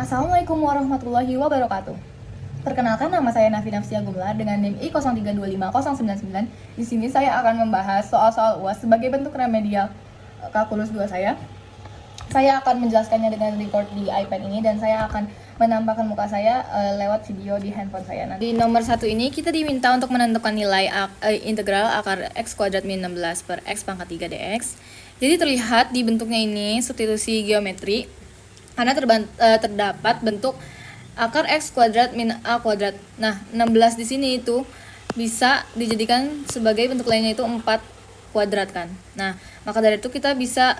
Assalamualaikum warahmatullahi wabarakatuh. Perkenalkan, nama saya Nafi Nafsia Gumlar dengan NIM I03250099. Di sini saya akan membahas soal-soal UAS sebagai bentuk remedial kalkulus 2 saya. Saya akan menjelaskannya dengan record di iPad ini dan saya akan menampakkan muka saya lewat video di handphone saya. Di nomor 1 ini kita diminta untuk menentukan nilai integral akar x kuadrat min 16 per x pangkat 3 dx. Jadi terlihat di bentuknya ini substitusi geometri karena terdapat bentuk akar x kuadrat min a kuadrat. Nah, 16 di sini itu bisa dijadikan sebagai bentuk lainnya itu 4 kuadrat kan. Nah, maka dari itu kita bisa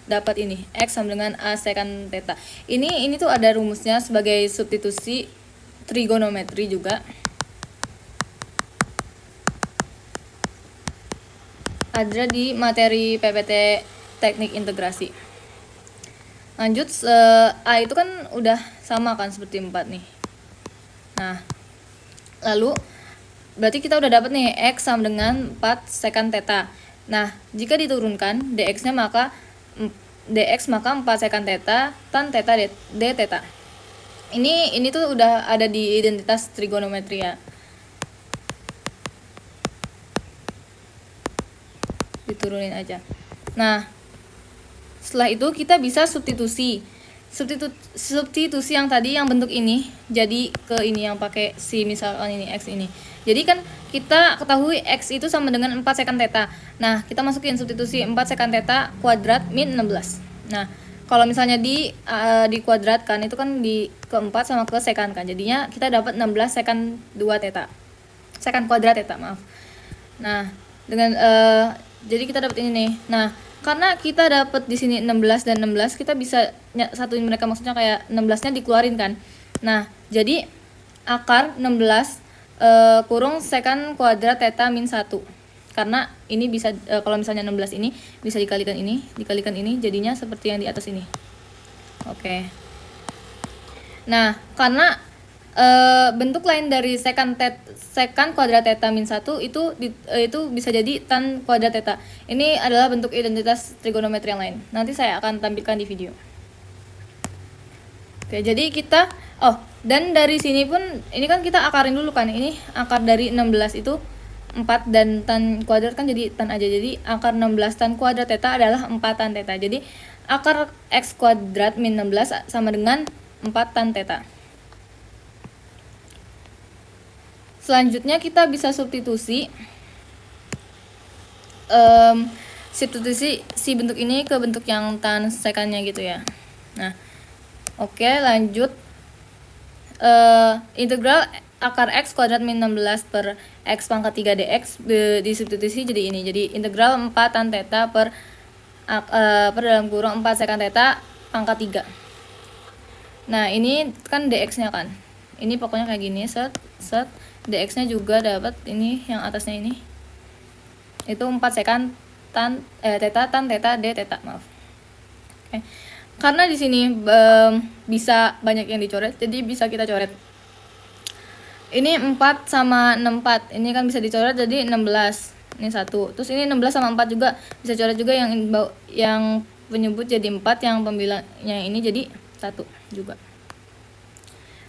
dapat ini x sama dengan a secant theta. Ini tuh ada rumusnya sebagai substitusi trigonometri juga. Ada di materi PPT Teknik Integrasi. Lanjut, A itu kan udah sama kan seperti 4 nih. Nah, lalu berarti kita udah dapat nih x sama dengan 4 secant theta. Nah, jika diturunkan dx-nya maka 4 secant theta tan theta d theta. Ini tuh udah ada di identitas trigonometri ya. Diturunin aja. Nah, setelah itu kita bisa substitusi yang tadi yang bentuk ini jadi ke ini yang pakai si misalkan ini x ini. Jadi kan kita ketahui x itu sama dengan 4 secant theta. Nah, kita masukin substitusi 4 secant theta kuadrat min 16. Nah, kalau misalnya dikuadratkan itu kan di ke 4 sama ke secant kan. Jadinya kita dapat 16 secant 2 theta. Secant kuadrat theta, maaf. Nah, dengan jadi kita dapat ini nih. Nah, karena kita dapat di sini 16 dan 16, kita bisa satuin mereka, maksudnya kayak 16-nya dikeluarin kan. Nah, jadi akar 16 kurung secant kuadrat theta min 1. Karena ini bisa kalau misalnya 16 ini bisa dikalikan ini jadinya seperti yang di atas ini. Oke. Nah, karena bentuk lain dari secant kuadrat theta min 1 itu bisa jadi tan kuadrat theta. Ini adalah bentuk identitas trigonometri yang lain. Nanti saya akan tampilkan di video. Oke, jadi kita dan dari sini pun ini kan kita akarin dulu kan. Ini akar dari 16 itu 4 dan tan kuadrat kan jadi tan aja. Jadi akar 16 tan kuadrat theta adalah 4 tan theta. Jadi akar x kuadrat min 16 sama dengan 4 tan theta. Selanjutnya kita bisa substitusi si bentuk ini ke bentuk yang tan secantnya gitu ya. Nah, oke, lanjut. Integral akar x kuadrat min 16 per x pangkat 3 dx disubstitusi jadi ini. Jadi integral 4 tan theta per dalam kurung 4 secant theta pangkat 3. Nah, ini kan dx-nya kan. Ini pokoknya kayak gini, set dx-nya juga dapat ini yang atasnya ini. Itu 4 secant tan theta d theta, maaf. Oke. Karena di sini bisa banyak yang dicoret, jadi bisa kita coret. Ini 4 sama 64. Ini kan bisa dicoret jadi 16. Ini 1. Terus ini 16 sama 4 juga bisa coret juga, yang penyebut jadi 4, yang pembilangnya ini jadi 1 juga.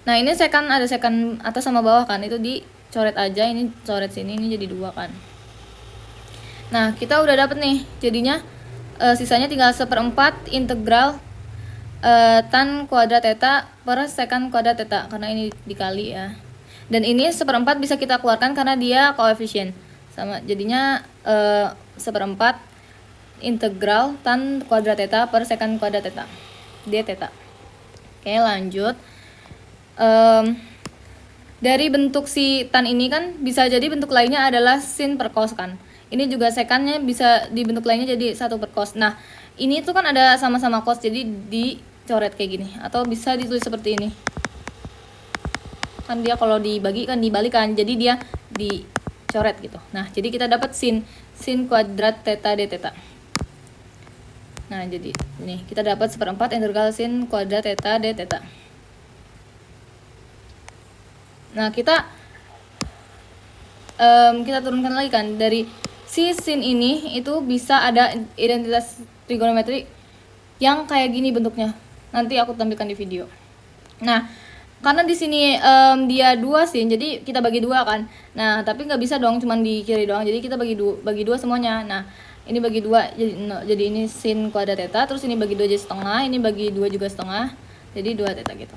Nah, ini ada secant atas sama bawah kan, itu dicoret aja, ini coret sini, ini jadi 2 kan. Nah, kita udah dapet nih, jadinya sisanya tinggal 1/4 integral tan kuadrat theta per secant kuadrat theta, karena ini dikali ya. Dan ini 1/4 bisa kita keluarkan karena dia koefisien sama, jadinya 1/4 integral tan kuadrat theta per secant kuadrat theta d theta. Oke, lanjut. Dari bentuk si tan ini kan bisa jadi bentuk lainnya adalah sin per cos kan. Ini juga secantnya bisa di bentuk lainnya jadi 1 per cos. Nah, ini tuh kan ada sama-sama cos, jadi dicoret kayak gini, atau bisa ditulis seperti ini. Kan dia kalau dibagi kan dibalikan, jadi dia dicoret gitu. Nah, jadi kita dapat sin kuadrat theta d theta. Nah, jadi ini kita dapat 1/4 integral sin kuadrat theta d theta. Nah, kita turunkan lagi kan, dari si sin ini itu bisa ada identitas trigonometri yang kayak gini bentuknya. nanti aku tampilkan di video. Nah, karena di sini dia 2 sin, jadi kita bagi 2 kan. Nah, tapi nggak bisa dong cuman di kiri doang. Jadi kita bagi 2 semuanya. Nah, ini bagi 2 jadi ini sin kuadrat theta, terus ini bagi 2 jadi setengah, ini bagi 2 juga setengah. Jadi 2 theta gitu.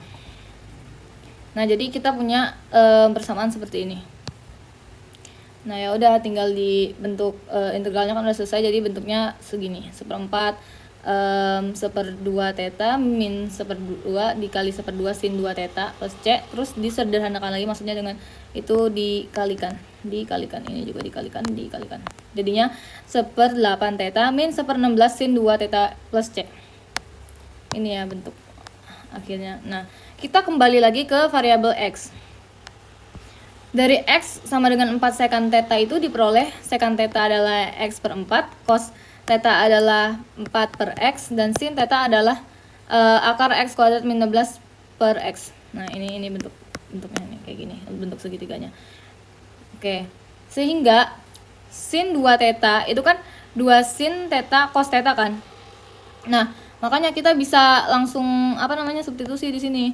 Nah, jadi kita punya persamaan seperti ini. Nah, ya udah tinggal dibentuk integralnya kan udah selesai, jadi bentuknya segini, 1/4 1/2 theta min 1/2 dikali 1/2 sin 2 theta plus c, terus disederhanakan lagi, maksudnya dengan itu dikalikan ini juga dikalikan, jadinya 1/8 theta min 1/16 sin 2 theta plus c. Ini ya bentuk akhirnya. Nah, kita kembali lagi ke variabel x. Dari x sama dengan 4 secant theta itu diperoleh secant theta adalah x per 4, cos theta adalah 4 per x, dan sin theta adalah akar x kuadrat min 16 per x. Nah, ini bentuknya nih, kayak gini, bentuk segitiganya. Oke, sehingga sin 2 theta itu kan 2 sin theta cos theta kan. Nah, makanya kita bisa langsung substitusi di sini.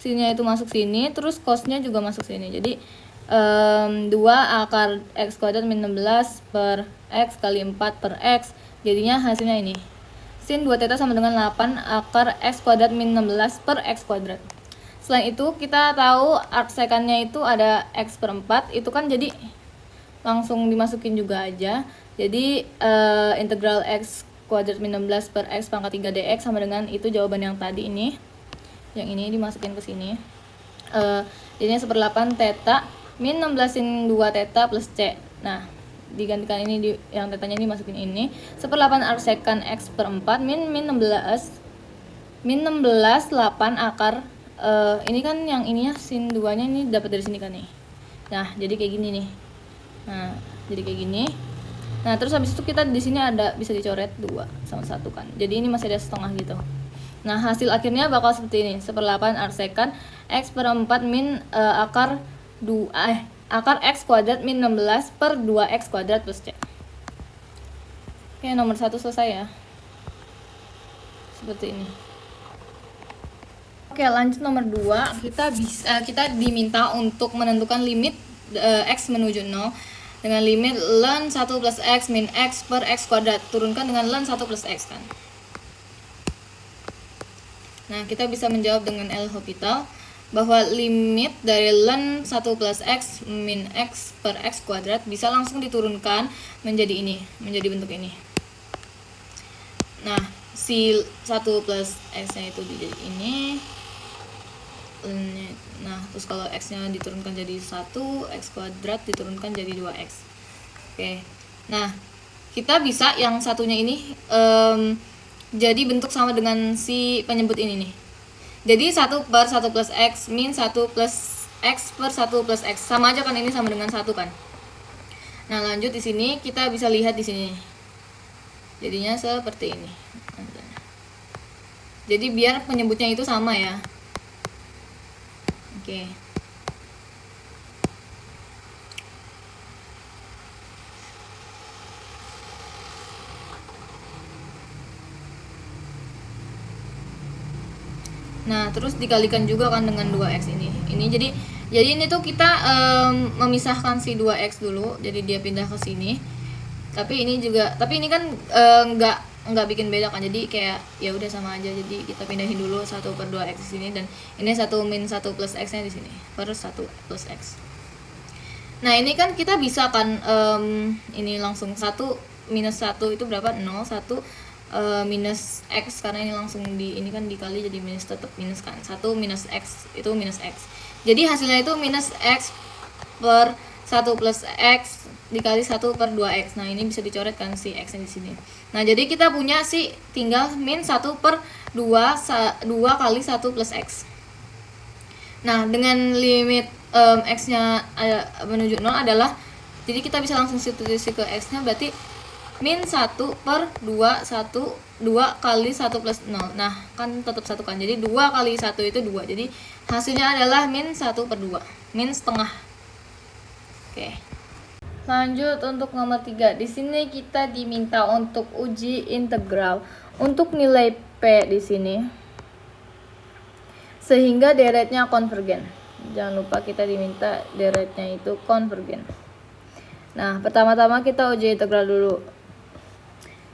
Sinnya itu masuk sini, terus cosnya juga masuk sini. Jadi 2 akar x kuadrat min 16 per x kali 4 per x, jadinya hasilnya ini. Sin 2 theta sama dengan 8 akar x kuadrat min 16 per x kuadrat. Selain itu kita tahu arcsekannya itu ada x per 4, itu kan jadi langsung dimasukin juga aja. Jadi integral x kuadrat min 16 per x pangkat 3 dx sama dengan itu jawaban yang tadi ini. Yang ini dimasukin ke sini. Jadinya 1/8 theta min 16 sin 2 theta plus c. Nah, digantikan ini yang tetanya ini masukin ini. 1/8 arcsekan x per 4 min 16 8 akar ini kan yang ininya sin 2-nya ini dapat dari sini kan nih. Nah, jadi kayak gini nih. Nah, jadi kayak gini. Nah, terus habis itu kita di sini ada bisa dicoret 2 sama 1 kan. Jadi ini masih ada setengah gitu. Nah, hasil akhirnya bakal seperti ini. 1/8 arcsekan x per 4 min akar x kuadrat min 16 per 2x kuadrat plus c. Oke, nomor 1 selesai ya. Seperti ini. Oke, lanjut nomor 2. Kita diminta untuk menentukan limit x menuju 0 dengan limit ln 1 plus x min x per x kuadrat. Turunkan dengan ln 1 plus x kan. Nah, kita bisa menjawab dengan L'Hopital bahwa limit dari ln 1 plus x min x per x kuadrat bisa langsung diturunkan menjadi ini, menjadi bentuk ini. Nah, si 1 plus x-nya itu jadi ini. Nah, terus kalau x-nya diturunkan jadi 1, x kuadrat diturunkan jadi 2x. Oke. Nah, kita bisa yang satunya ini jadi bentuk sama dengan si penyebut ini nih. Jadi 1 per 1 plus x min 1 plus x per 1 plus x. Sama aja kan, ini sama dengan 1 kan. Nah, lanjut di sini kita bisa lihat di sini. Jadinya seperti ini. Jadi biar penyebutnya itu sama ya. Oke. Nah, terus dikalikan juga kan dengan 2x ini. Jadi ini tuh kita memisahkan si 2x dulu, jadi dia pindah ke sini. Tapi ini kan nggak bikin beda kan. Jadi kayak ya udah sama aja. Jadi kita pindahin dulu 1 per 2x di sini, dan ini 1 min 1 plus x-nya di sini per 1 plus x. Nah, ini kan kita bisa kan ini langsung 1 minus 1 itu berapa? 0, 1 minus x, karena ini langsung ini kan dikali jadi minus, tetap minus kan. 1 minus x itu minus x. Jadi hasilnya itu minus x per 1 plus x dikali 1 per 2x. Nah, ini bisa dicoret kan si x-nya di sini. Nah, jadi kita punya tinggal min 1 per 2 kali 1 plus x. Nah, dengan limit x-nya menuju 0 adalah, jadi kita bisa langsung substitusi ke x-nya, berarti min 1 per 2 kali 1 plus 0. Nah, kan tetap 1 kan. Jadi 2 kali 1 itu 2. Jadi hasilnya adalah min 1 per 2. Min setengah. Oke. Lanjut untuk nomor 3. Di sini kita diminta untuk uji integral untuk nilai P di sini sehingga deretnya konvergen. Jangan lupa kita diminta deretnya itu konvergen. Nah, pertama-tama kita uji integral dulu.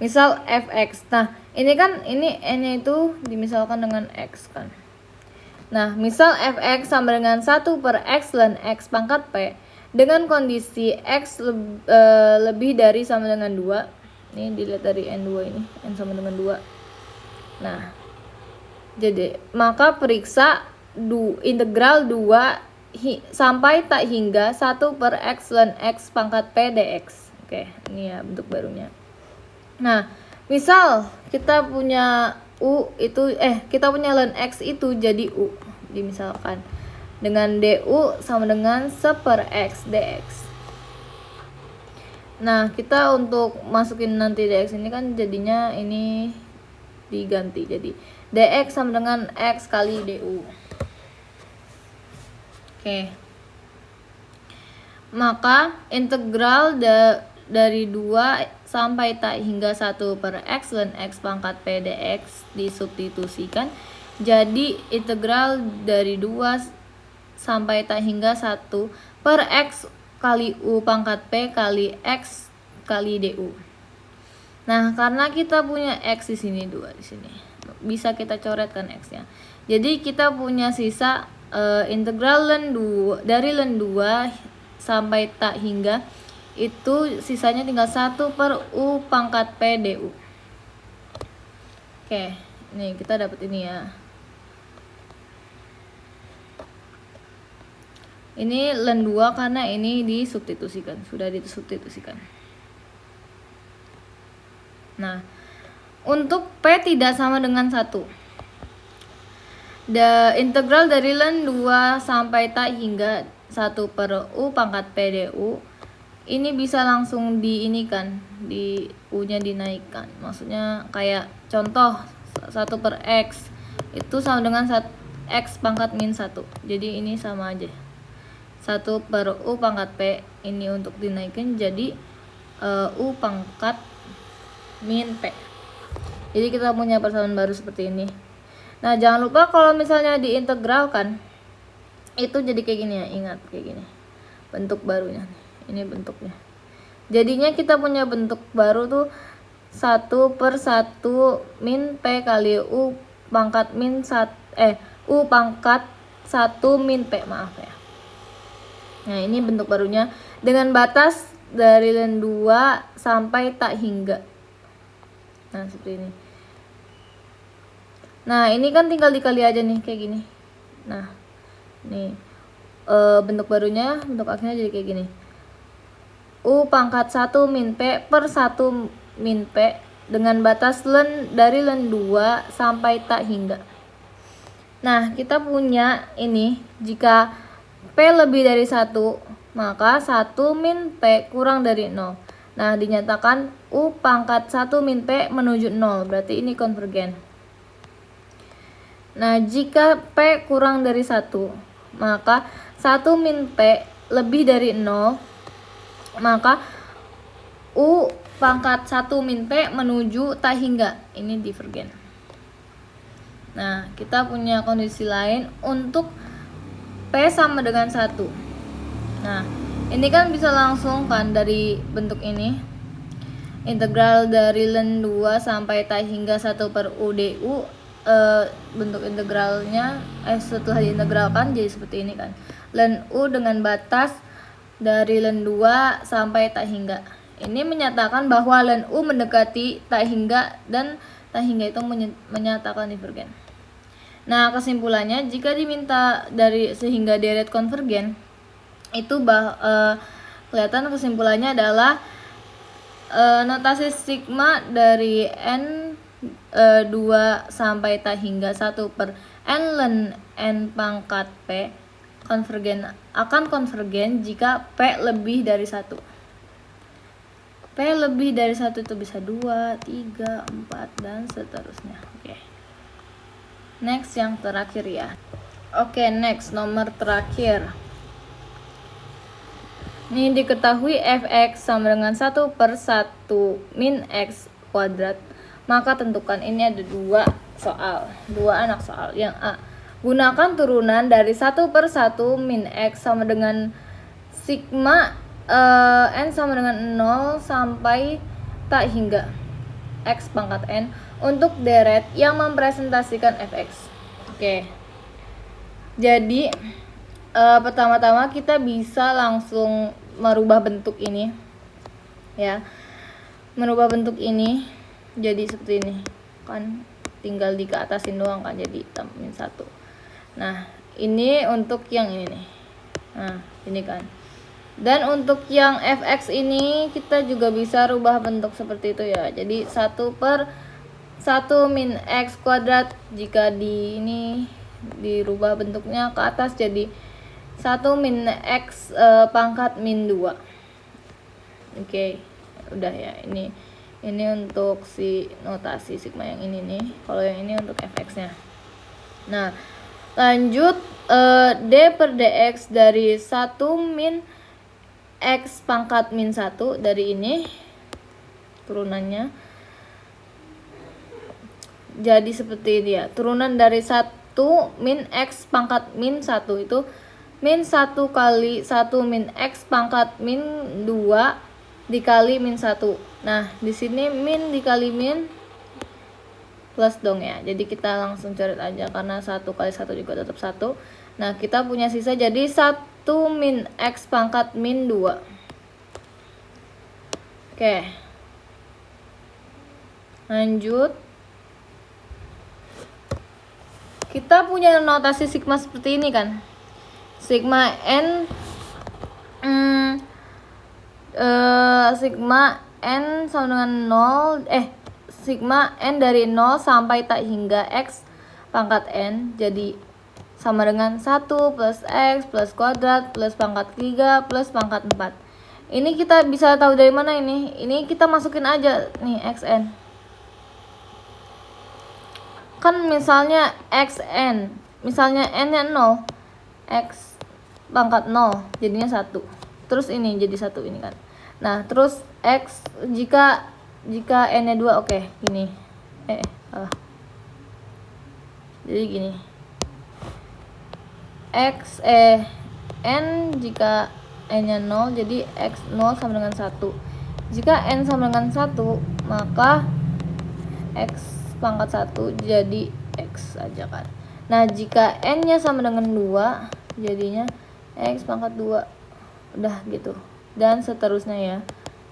Misal fx. Nah, ini kan ini n-nya itu dimisalkan dengan x kan. Nah, misal fx sama dengan 1 per x ln x pangkat p dengan kondisi x lebih dari sama dengan 2. Ini dilihat dari n2 ini, n sama dengan 2. Nah, jadi maka periksa integral 2 sampai tak hingga 1 per x ln x pangkat p dx. Oke, ini ya bentuk barunya. Nah, misal kita punya kita punya ln x itu jadi u, dimisalkan dengan du sama dengan 1 per x dx. Nah, kita untuk masukin nanti dx ini kan jadinya ini diganti jadi dx sama dengan x kali du. Oke. Maka integral dari 2 sampai tak hingga 1 per x ln x pangkat p dx disubstitusikan jadi integral dari 2 sampai tak hingga 1 per x kali u pangkat p kali x kali du. Nah, karena kita punya x di sini 2 di sini. Bisa kita coretkan x-nya. Jadi kita punya sisa integral dari ln 2 sampai tak hingga itu sisanya tinggal 1 per u pangkat p du. Oke, nih kita dapat ini ya. Ini ln 2 karena ini disubstitusikan, sudah disubstitusikan. Nah, untuk p tidak sama dengan 1. Integral dari ln 2 sampai tak hingga 1 per u pangkat p du ini bisa langsung diinikan, di u-nya dinaikkan. Maksudnya kayak contoh 1 per x itu sama dengan x pangkat min 1. Jadi ini sama aja. 1 per u pangkat p ini untuk dinaikkan jadi u pangkat min p. Jadi kita punya persamaan baru seperti ini. Nah, jangan lupa kalau misalnya diintegralkan itu jadi kayak gini ya, ingat kayak gini. Bentuk barunya. Ini bentuknya. Jadinya kita punya bentuk baru tuh 1 per 1 min p kali u pangkat min u pangkat 1 min p, maaf ya. Nah, ini bentuk barunya dengan batas dari ln 2 sampai tak hingga. Nah, seperti ini. Nah, ini kan tinggal dikali aja nih kayak gini. Nah, nih bentuk barunya, bentuk akhirnya jadi kayak gini. U pangkat 1 min P per 1 min P dengan batas dari ln 2 sampai tak hingga. Nah, kita punya ini, jika P lebih dari 1, maka 1 min P kurang dari 0. Nah, dinyatakan U pangkat 1 min P menuju 0, berarti ini konvergen. Nah, jika P kurang dari 1, maka 1 min P lebih dari 0, maka U pangkat 1 min P menuju tak hingga, ini divergen. Nah, kita punya kondisi lain untuk P sama dengan 1. Nah, ini kan bisa langsung kan dari bentuk ini. Integral dari ln 2 sampai tak hingga 1 per U du, bentuk integralnya setelah diintegralkan jadi seperti ini kan. Ln U dengan batas dari ln 2 sampai tak hingga. Ini menyatakan bahwa ln U mendekati tak hingga dan tak hingga itu menyatakan divergen. Nah, kesimpulannya jika diminta dari sehingga deret konvergen itu kelihatan kesimpulannya adalah notasi sigma dari n 2 sampai tak hingga 1 per n ln n pangkat P akan konvergen jika P lebih dari 1. P lebih dari 1 itu bisa 2, 3, 4 dan seterusnya. Oke. Next yang terakhir ya. Oke, next nomor terakhir. Ini diketahui fx sama dengan 1 per 1 min x kuadrat Maka tentukan. Ini ada dua anak soal. Yang A, gunakan turunan dari 1/1 min X sama dengan sigma N sama dengan 0 sampai tak hingga X pangkat N untuk deret yang mempresentasikan fx. Oke. Jadi pertama-tama kita bisa langsung merubah bentuk ini ya. Merubah bentuk ini jadi seperti ini kan, tinggal dikeatasin doang kan, jadi min 1. Nah ini untuk yang ini nih, nah ini kan. Dan untuk yang fx ini kita juga bisa rubah bentuk seperti itu ya, jadi 1/1 min x kuadrat. Jika di ini dirubah bentuknya ke atas jadi 1 min x pangkat min 2. Oke, udah ya. Ini untuk si notasi sigma yang ini nih. Kalau yang ini untuk fx-nya. Nah, lanjut d per dx dari 1 min x pangkat min 1 dari ini turunannya. Jadi seperti ini ya. Turunan dari 1 min x pangkat min 1 itu min 1 kali 1 min x pangkat min 2 dikali min 1. Nah, di sini min dikali min plus dong ya. Jadi kita langsung coret aja karena 1 kali 1 juga tetap 1. Nah, kita punya sisa jadi 1 min x pangkat min 2. Oke. Lanjut. Kita punya notasi sigma seperti ini kan. Sigma n sigma n sama dengan 0 sigma n dari 0 sampai tak hingga x pangkat n jadi sama dengan 1 plus x plus kuadrat plus pangkat 3 plus pangkat 4. Ini kita bisa tahu dari mana ini? Ini kita masukin aja nih xn. Kan misalnya xn, misalnya n-nya 0, x pangkat 0 jadinya 1. Terus ini jadi 1 ini kan. Nah, terus x jika n-nya 2, oke, gini. Jadi gini. N jika n-nya 0 jadi x 0 sama dengan 1. Jika n sama dengan 1, maka x pangkat 1 jadi x aja kan. Nah, jika n-nya sama dengan 2, jadinya x pangkat 2. Udah gitu. Dan seterusnya ya.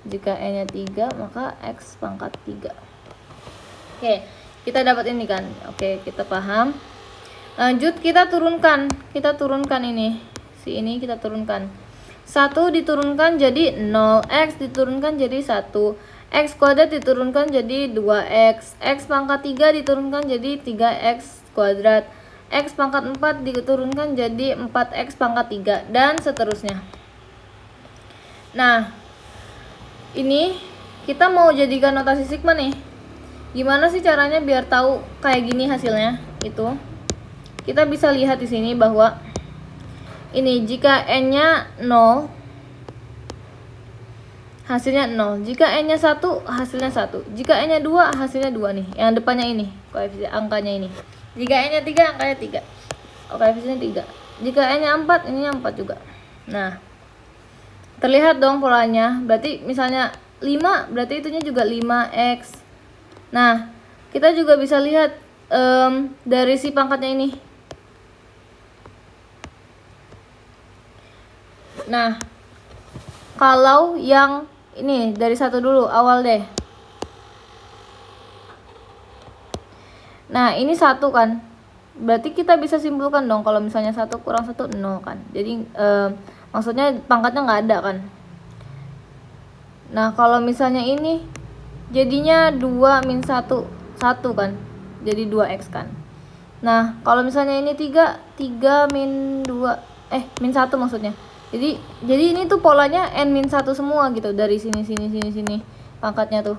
Jika n-nya 3, maka x pangkat 3. Oke, kita dapat ini kan. Oke, kita paham. Lanjut kita turunkan ini. Si ini kita turunkan. 1 diturunkan jadi 0, x diturunkan jadi 1. X kuadrat diturunkan jadi 2x, x pangkat 3 diturunkan jadi 3x kuadrat, x pangkat 4 diturunkan jadi 4x pangkat 3, dan seterusnya. Nah, ini kita mau jadikan notasi sigma nih. Gimana sih caranya biar tahu kayak gini hasilnya? Itu kita bisa lihat di sini bahwa ini jika n-nya 0 hasilnya 0, jika n-nya 1 hasilnya 1, jika n-nya 2 hasilnya 2 nih, yang depannya ini koefisien angkanya ini. Jika n-nya 3 angkanya 3, koefisiennya 3. Jika n-nya 4 ininya 4 juga. Nah, terlihat dong polanya. Berarti misalnya 5 berarti itunya juga 5x. Nah, kita juga bisa lihat dari si pangkatnya ini. Nah, kalau yang ini dari 1 dulu awal deh. Nah, ini 1 kan. Berarti kita bisa simpulkan dong kalau misalnya 1 kurang 1 0 kan. Jadi maksudnya pangkatnya nggak ada kan. Nah, kalau misalnya ini jadinya 2 min 1 kan. Jadi 2x kan. Nah, kalau misalnya ini 3 min 2 min 1 maksudnya. Jadi ini tuh polanya n-1 semua gitu, dari sini pangkatnya tuh.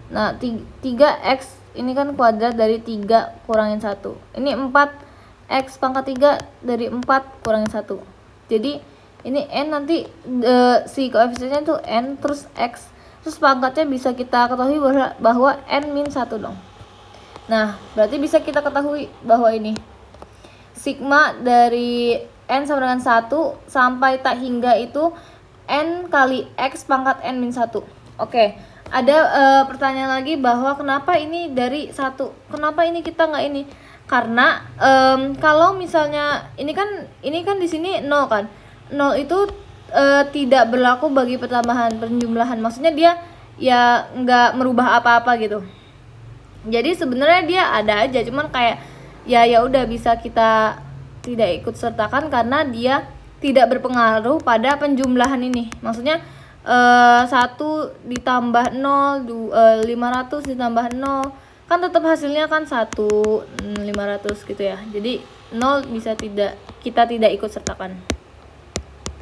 Nah, 3x ini kan kuadrat dari 3 kurangin 1. Ini 4x pangkat 3 dari 4 kurangin 1. Jadi ini n nanti si koefisiennya tuh n terus x terus pangkatnya bisa kita ketahui bahwa n-1 dong. Nah, berarti bisa kita ketahui bahwa ini sigma dari n sama dengan 1 sampai tak hingga itu n kali x pangkat n-1. Oke, ada pertanyaan lagi bahwa kenapa ini dari 1? Kenapa ini kita nggak ini? Karena kalau misalnya ini kan di sini 0 kan. 0 itu tidak berlaku bagi pertambahan penjumlahan. Maksudnya dia ya nggak merubah apa-apa gitu. Jadi sebenarnya dia ada aja, cuman kayak ya udah bisa kita tidak ikut sertakan karena dia tidak berpengaruh pada penjumlahan ini. Maksudnya 1 ditambah 0, 500 ditambah 0 kan tetap hasilnya kan 1.500 gitu ya. Jadi 0 bisa kita tidak ikut sertakan.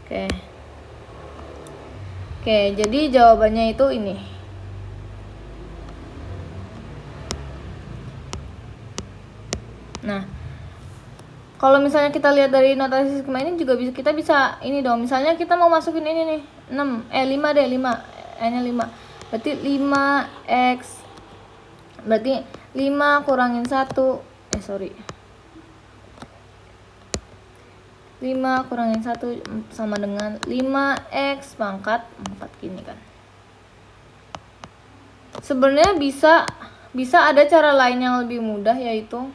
Oke, jadi jawabannya itu ini. Nah, kalau misalnya kita lihat dari notasi skema ini juga kita bisa ini dong. Misalnya kita mau masukin ini nih, 5 deh, 5. N-nya 5. Berarti 5x berarti 5 kurangin 1. 5 kurangin 1 sama dengan 5x pangkat 4 gini kan. Sebenarnya bisa ada cara lain yang lebih mudah, yaitu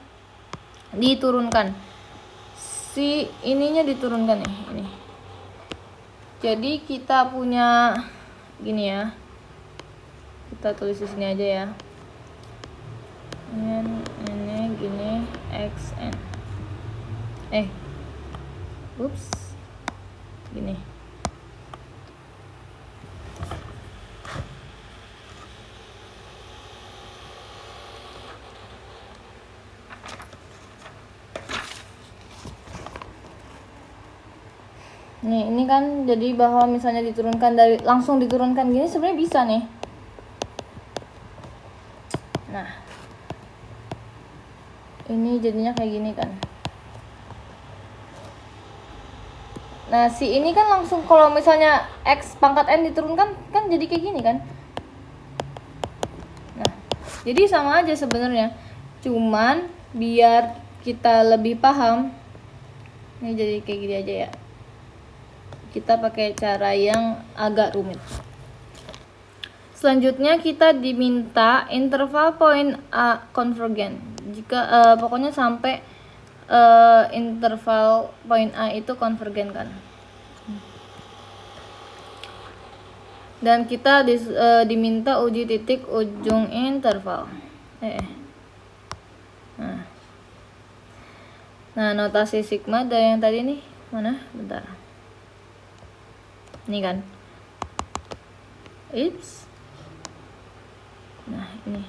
diturunkan. Si ininya diturunkan nih, ini. Jadi kita punya gini ya. Kita tulis di sini aja ya. Ini gini xn. Gini. Nih, ini kan jadi bahwa misalnya langsung diturunkan gini sebenarnya bisa nih. Nah, ini jadinya kayak gini kan. Nah, si ini kan langsung kalau misalnya x pangkat n diturunkan kan jadi kayak gini kan. Nah, jadi sama aja sebenarnya. Cuman biar kita lebih paham, ini jadi kayak gini aja ya. Kita pakai cara yang agak rumit. Selanjutnya kita diminta interval poin A konvergen. Jika pokoknya sampai interval poin A itu konvergen kan. Dan kita diminta uji titik ujung interval. Nah, notasi sigma dari yang tadi nih mana? Bentar. Ini kan. Nah, ini.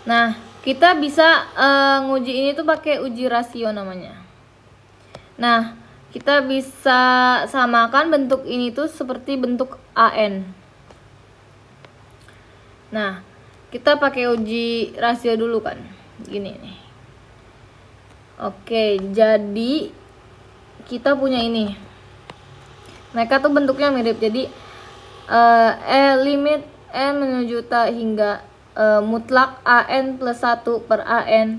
Nah, kita bisa nguji ini tuh pakai uji rasio namanya. Nah, kita bisa samakan bentuk ini tuh seperti bentuk AN. Nah, kita pakai uji rasio dulu kan. Gini nih. Oke, jadi kita punya ini. Mereka tuh bentuknya mirip. Jadi limit n menuju tak hingga mutlak an plus 1 per an.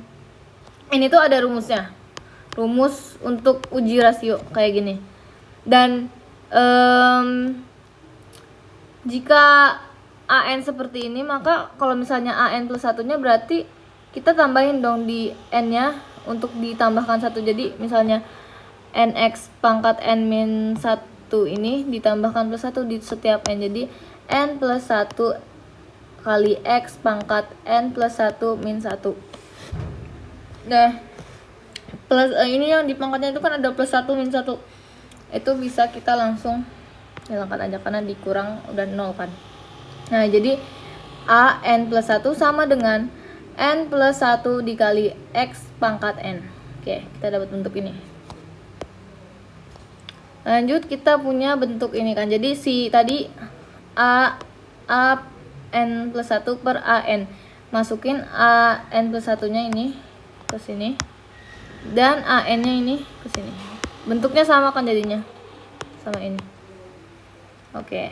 Ini tuh ada rumusnya. Rumus untuk uji rasio kayak gini. Dan jika an seperti ini, maka kalau misalnya an plus 1-nya berarti kita tambahin dong di n-nya untuk ditambahkan 1. Jadi misalnya nx pangkat n min 1 ini ditambahkan plus 1 di setiap n. Jadi n plus 1 kali x pangkat n plus 1 min 1. Nah, plus ini yang di pangkatnya itu kan ada plus 1 min 1. Itu bisa kita langsung hilangkan aja karena dikurang udah 0 kan. Nah, jadi a n plus 1 sama dengan n plus 1 dikali x pangkat n. Oke, kita dapat bentuk ini. Lanjut kita punya bentuk ini kan. Jadi si tadi a n plus 1 per an. Masukin a n plus 1-nya ini ke sini. Dan an-nya ini ke sini. Bentuknya sama kan jadinya. Sama ini. Oke.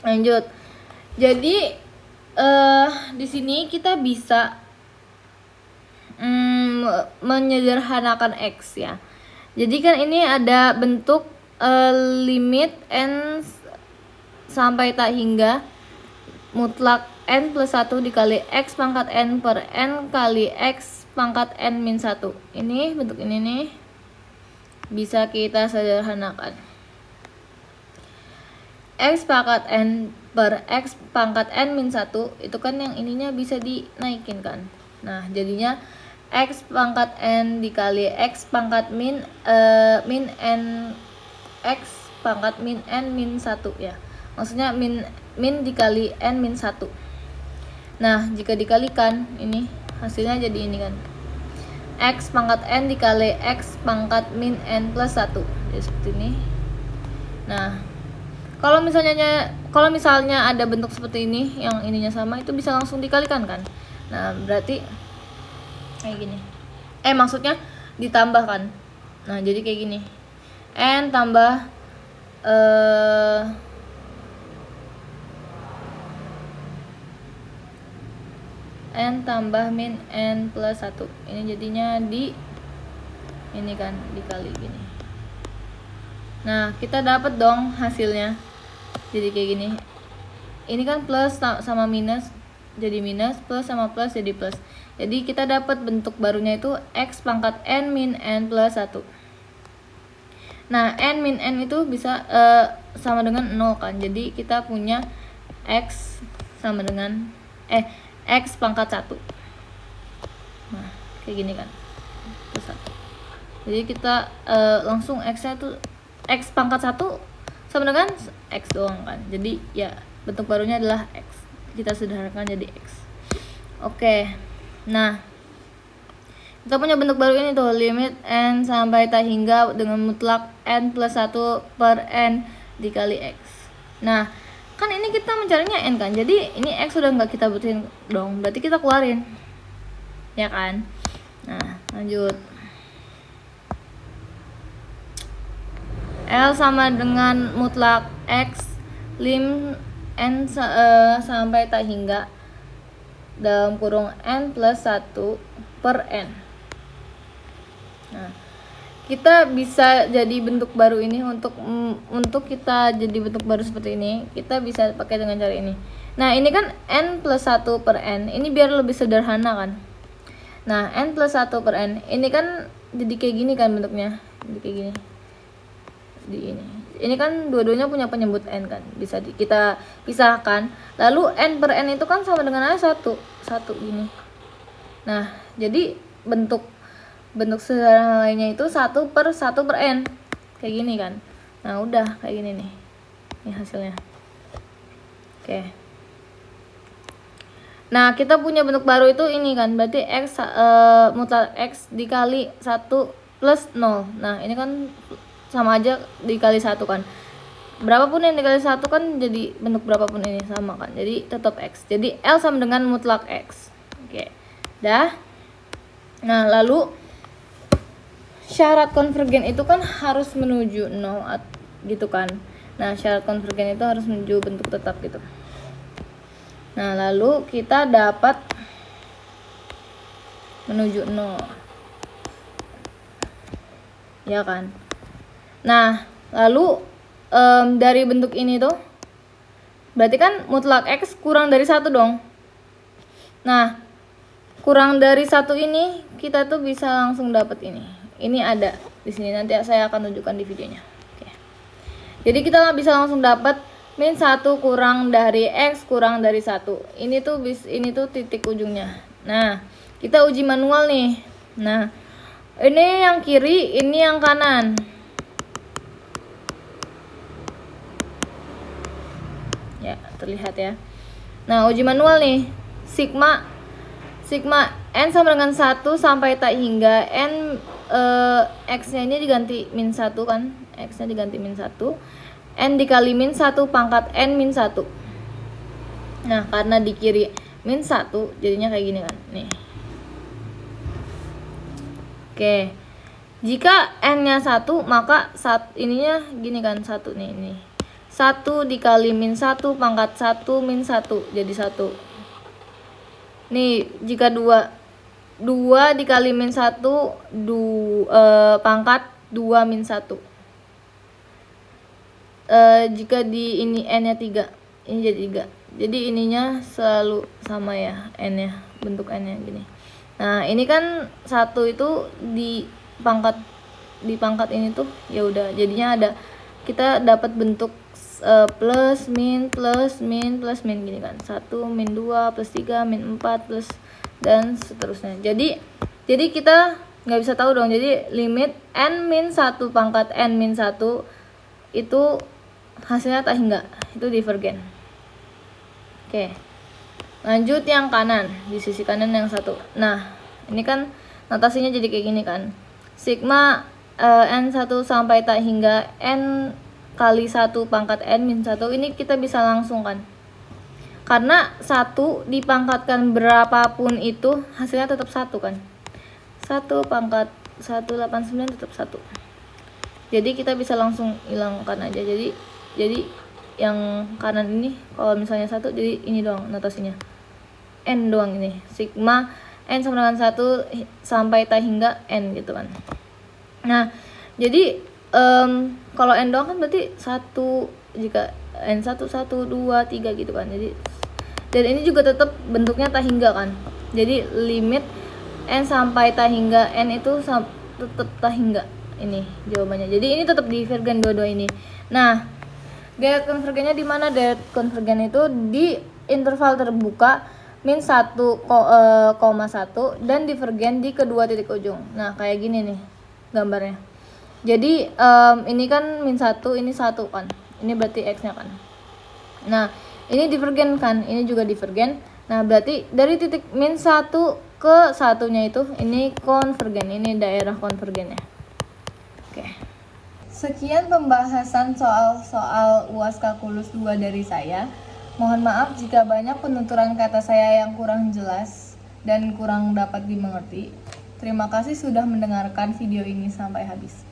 Lanjut. Jadi di sini kita bisa menyederhanakan X ya. Jadi kan ini ada bentuk limit n sampai tak hingga mutlak n plus 1 dikali x pangkat n per n kali x pangkat n min 1. Ini bentuk ini nih bisa kita sederhanakan. X pangkat n per x pangkat n min 1 itu kan yang ininya bisa dinaikin kan. Nah jadinya x pangkat n dikali x pangkat min n x pangkat min n min 1 ya. Maksudnya min dikali n min 1. Nah jika dikalikan ini hasilnya jadi ini kan, x pangkat n dikali x pangkat min n plus 1. Jadi seperti ini. Nah kalau misalnya ada bentuk seperti ini yang ininya sama, itu bisa langsung dikalikan kan. Nah berarti kayak gini, maksudnya ditambahkan. Nah jadi kayak gini, n tambah n tambah min n plus 1. Ini jadinya ini kan dikali gini. Nah kita dapat dong hasilnya jadi kayak gini. Ini kan plus sama minus jadi minus, plus sama plus jadi plus. Jadi kita dapat bentuk barunya itu x pangkat n min n plus 1. Nah n min n itu bisa sama dengan 0 kan. Jadi kita punya x sama dengan x pangkat 1. Nah kayak gini kan, plus 1. Jadi kita langsung x nya tuh x pangkat 1 sama dengan x doang kan. Jadi ya bentuk barunya adalah x. Kita sederhanakan jadi x. Oke. Nah, kita punya bentuk baru ini tuh, limit n sampai tak hingga dengan mutlak n plus 1 per n dikali x. Nah, kan ini kita mencarinya n kan. Jadi ini x sudah nggak kita butuhin dong. Berarti kita keluarin. Ya kan? Nah, lanjut. L sama dengan mutlak x lim n sampai tak hingga dalam kurung n plus 1 per n. Nah, kita bisa jadi bentuk baru ini untuk kita jadi bentuk baru seperti ini, kita bisa pakai dengan cara ini. Nah, ini kan n plus 1 per n. Ini biar lebih sederhana kan. Nah, n plus 1 per n. Ini kan jadi kayak gini kan bentuknya. Jadi kayak gini. Ini kan dua-duanya punya penyebut n kan, bisa kita pisahkan. Lalu n per n itu kan sama dengan satu gini. Nah jadi bentuk sederhana lainnya itu 1 per n kayak gini kan. Nah udah kayak gini nih, ini hasilnya. Oke. Nah kita punya bentuk baru itu ini kan, berarti x mutlak x dikali 1 plus 0. Nah ini kan sama aja dikali 1 kan. Berapapun yang dikali 1 kan jadi bentuk berapapun ini sama kan. Jadi tetap x. Jadi L sama dengan mutlak x. Oke. Dah. Nah, lalu syarat konvergen itu kan harus menuju 0 gitu kan. Nah, syarat konvergen itu harus menuju bentuk tetap gitu. Nah, lalu kita dapat menuju 0. Ya kan? Nah, lalu dari bentuk ini tuh berarti kan mutlak x kurang dari 1 dong. Nah, kurang dari 1 ini kita tuh bisa langsung dapat ini. Ini ada di sini, nanti saya akan tunjukkan di videonya. Oke. Jadi kita bisa langsung dapat min 1 kurang dari x kurang dari 1. Ini tuh titik ujungnya. Nah, kita uji manual nih. Nah, ini yang kiri, ini yang kanan. Ya, terlihat ya. Nah, uji manual nih. Sigma n sama dengan 1 sampai tak hingga n x-nya ini diganti min 1 kan. X-nya diganti min 1. N dikali min 1 pangkat n min 1. Nah, karena di kiri min 1 jadinya kayak gini kan. Nih. Oke. Jika n-nya 1, maka ininya gini kan, 1 nih, ini. 1 dikali min 1 pangkat 1 min 1 jadi 1. Nih, jika 2 dikali min 1 pangkat 2 min 1. Jika di ini n-nya 3, ini jadi 3. Jadi ininya selalu sama ya, n-nya, bentuk n-nya gini. Nah, ini kan 1 itu di pangkat ini tuh ya udah jadinya ada, kita dapat bentuk plus min gini kan, 1 min 2 plus 3 min 4 plus dan seterusnya. Jadi kita nggak bisa tahu dong, jadi limit n min 1 pangkat n min 1 itu hasilnya tak hingga, itu divergen. Oke, lanjut yang kanan, di sisi kanan yang 1. Nah, ini kan notasinya jadi kayak gini kan, sigma n1 sampai tak hingga n kali 1 pangkat n min 1. Ini kita bisa langsung kan, karena 1 dipangkatkan berapapun itu hasilnya tetap 1 kan, 1 pangkat 189 tetap 1. Jadi kita bisa langsung hilangkan aja. Jadi yang kanan ini kalau misalnya 1, jadi ini doang notasinya, n doang, ini sigma n sama dengan 1 sampai tak hingga n gitu kan. Nah, jadi kalau n doang kan berarti 1, jika n1 1 2 3 gitu kan. Jadi dan ini juga tetap bentuknya tak hingga kan. Jadi limit n sampai tak hingga n itu tetap tak hingga. Ini jawabannya. Jadi ini tetap divergen dua-dua ini. Nah, direct konvergennya di mana? Direct konvergen itu di interval terbuka min 1,1 dan divergen di kedua titik ujung. Nah, kayak gini nih gambarnya. Jadi ini kan min 1, ini 1 kan, ini berarti x-nya kan. Nah, ini divergen kan, ini juga divergen. Nah, berarti dari titik min 1 ke 1-nya itu ini konvergen, ini daerah konvergennya. Oke. Sekian pembahasan soal UAS Kalkulus 2 dari saya. Mohon maaf jika banyak penuturan kata saya yang kurang jelas dan kurang dapat dimengerti. Terima kasih sudah mendengarkan video ini sampai habis.